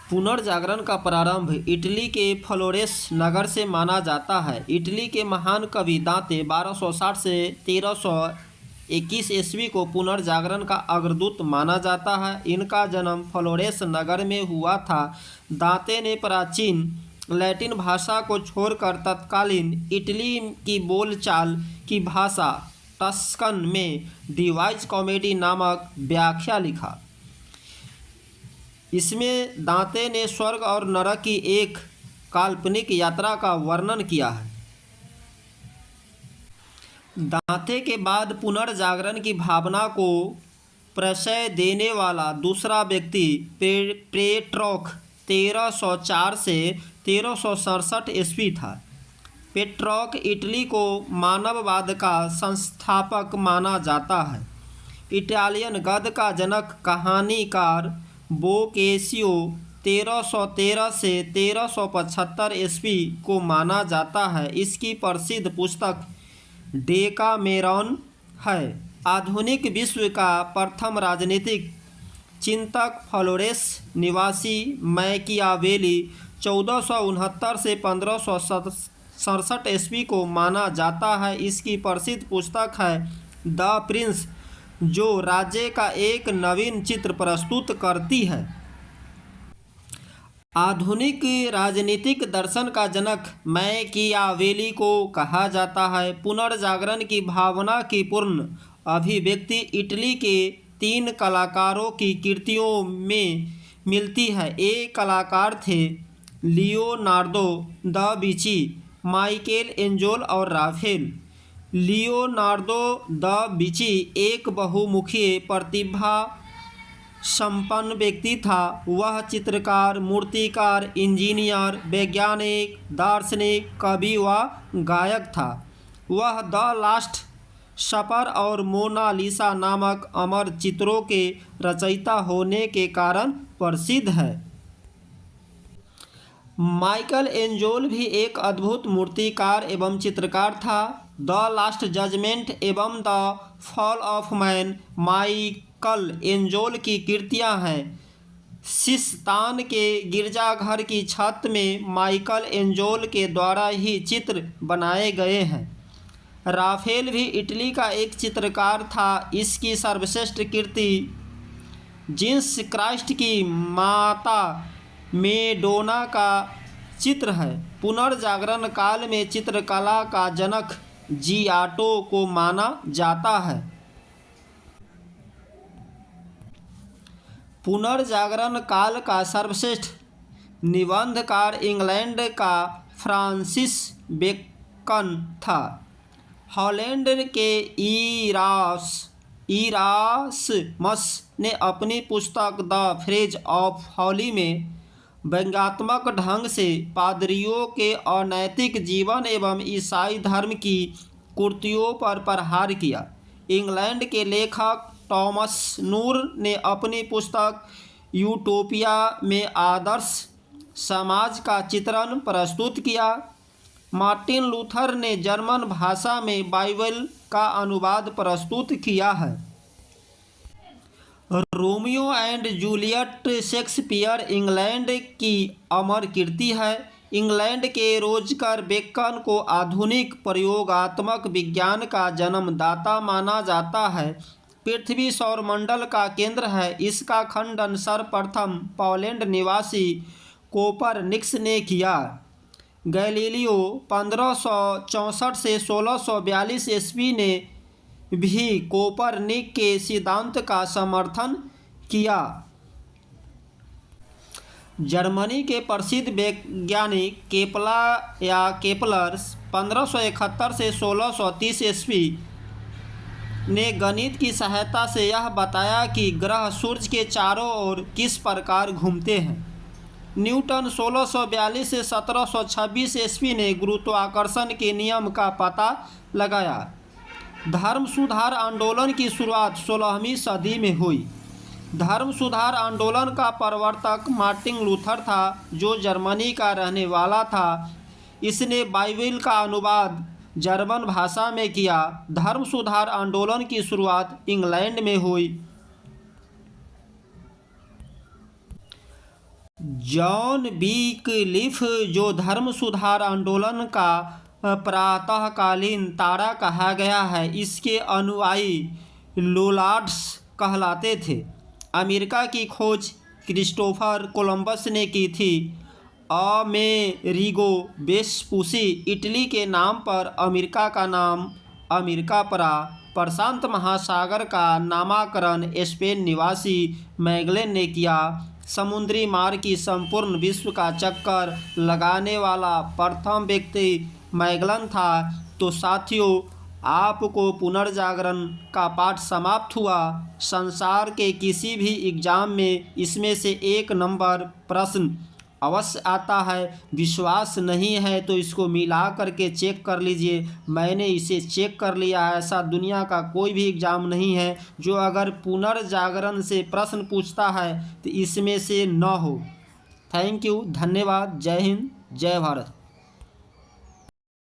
पुनर्जागरण का प्रारंभ इटली के फ्लोरेंस नगर से माना जाता है। इटली के महान कवि दांते 1260 से 1321 ईस्वी को पुनर्जागरण का अग्रदूत माना जाता है। इनका जन्म फ्लोरेंस नगर में हुआ था। दांते ने प्राचीन लैटिन भाषा को छोड़कर तत्कालीन इटली की बोलचाल की भाषा टस्कन में डिवाइस कॉमेडी नामक व्याख्या लिखा। इसमें दांते ने स्वर्ग और नरक की एक काल्पनिक यात्रा का वर्णन किया है। दांते के बाद पुनर्जागरण की भावना को प्रश्रय देने वाला दूसरा व्यक्ति पेट्रोक 1304 से 1367 ईस्वी था। पेट्रोक इटली को मानववाद का संस्थापक माना जाता है। इटालियन गद्य का जनक कहानीकार बोकेसियो 1313 से 1375 ईस्वी को माना जाता है। इसकी प्रसिद्ध पुस्तक डेकामेरॉन है। आधुनिक विश्व का प्रथम राजनीतिक चिंतक फ्लोरेंस निवासी मैकियावेली 1469 से 1567 ईस्वी को माना जाता है। इसकी प्रसिद्ध पुस्तक है द प्रिंस, जो राज्य का एक नवीन चित्र प्रस्तुत करती है। आधुनिक राजनीतिक दर्शन का जनक मैकियावेली को कहा जाता है। पुनर्जागरण की भावना की पूर्ण अभिव्यक्ति इटली के 3 कलाकारों की कृतियों में मिलती है। ये कलाकार थे Leonardo da Vinci, Michael Angelo और राफेल। लियोनार्दो दा विंची एक बहुमुखी प्रतिभा संपन्न व्यक्ति था। वह चित्रकार, मूर्तिकार, इंजीनियर, वैज्ञानिक, दार्शनिक, कवि व गायक था। वह द लास्ट सपर और मोनालिसा नामक अमर चित्रों के रचयिता होने के कारण प्रसिद्ध है। माइकल एंजेलो भी एक अद्भुत मूर्तिकार एवं चित्रकार था। द लास्ट जजमेंट एवं the fall of man Michael Angelo की कृतियां हैं। सिस्तान के गिरजाघर की छत में माइकल एंजेलो के द्वारा ही चित्र बनाए गए हैं। राफेल भी इटली का एक चित्रकार था। इसकी सर्वश्रेष्ठ कृति जीसस क्राइस्ट की माता मेडोना का चित्र है। पुनर्जागरण काल में चित्रकला का जनक जियाटो को माना जाता है। पुनर्जागरण काल का सर्वश्रेष्ठ निबंधकार इंग्लैंड का फ्रांसिस बेकन था। हॉलैंड के इरासमस ने अपनी पुस्तक द फ्रेज ऑफ होली में व्यंग्यात्मक ढंग से पादरियों के अनैतिक जीवन एवं ईसाई धर्म की कुरीतियों पर प्रहार किया। इंग्लैंड के लेखक टॉमस नूर ने अपनी पुस्तक यूटोपिया में आदर्श समाज का चित्रण प्रस्तुत किया। मार्टिन लूथर ने जर्मन भाषा में बाइबल का अनुवाद प्रस्तुत किया है। Romeo and Juliet Shakespeare England की अमर कृति है। इंग्लैंड के रोजर बेकन को आधुनिक प्रयोगात्मक विज्ञान का जन्मदाता माना जाता है। पृथ्वी सौरमंडल का केंद्र है। इसका खंडन सर्वप्रथम पोलैंड निवासी कोपरनिकस ने किया। गैलीलियो 1564 से 1642 ईस्वी ने भी कोपरनिक के सिद्धांत का समर्थन किया। जर्मनी के प्रसिद्ध वैज्ञानिक केपलर 1571 से 1630 ईस्वी ने गणित की सहायता से यह बताया कि ग्रह सूर्य के चारों ओर किस प्रकार घूमते हैं। न्यूटन 1642 से 1726 ईस्वी ने गुरुत्वाकर्षण के नियम का पता लगाया। धर्म सुधार आंदोलन की शुरुआत 16वीं सदी में हुई। धर्म सुधार आंदोलन का प्रवर्तक मार्टिन लूथर था, जो जर्मनी का रहने वाला था। इसने बाइबल का अनुवाद जर्मन भाषा में किया। धर्म सुधार आंदोलन की शुरुआत इंग्लैंड में हुई। जॉन विक्लिफ, जो धर्म सुधार आंदोलन का प्रातःकालीन तारा कहा गया है, इसके अनुयायी लोलार्ड्स कहलाते थे। अमेरिका की खोज क्रिस्टोफर कोलंबस ने की थी। अमेरिगो वेस्पुसी, इटली के नाम पर अमेरिका का नाम अमेरिका पड़ा। प्रशांत महासागर का नामकरण स्पेन निवासी मैगेलन ने किया। समुद्री मार्ग की संपूर्ण विश्व का चक्कर लगाने वाला प्रथम व्यक्ति मैगेलन था। तो साथियों, आपको पुनर्जागरण का पाठ समाप्त हुआ। संसार के किसी भी एग्जाम में इसमें से 1 नंबर प्रश्न अवश्य आता है। विश्वास नहीं है तो इसको मिला करके चेक कर लीजिए। मैंने इसे चेक कर लिया है। ऐसा दुनिया का कोई भी एग्ज़ाम नहीं है जो अगर पुनर्जागरण से प्रश्न पूछता है तो इसमें से न हो। थैंक यू, धन्यवाद। जय हिंद, जय भारत।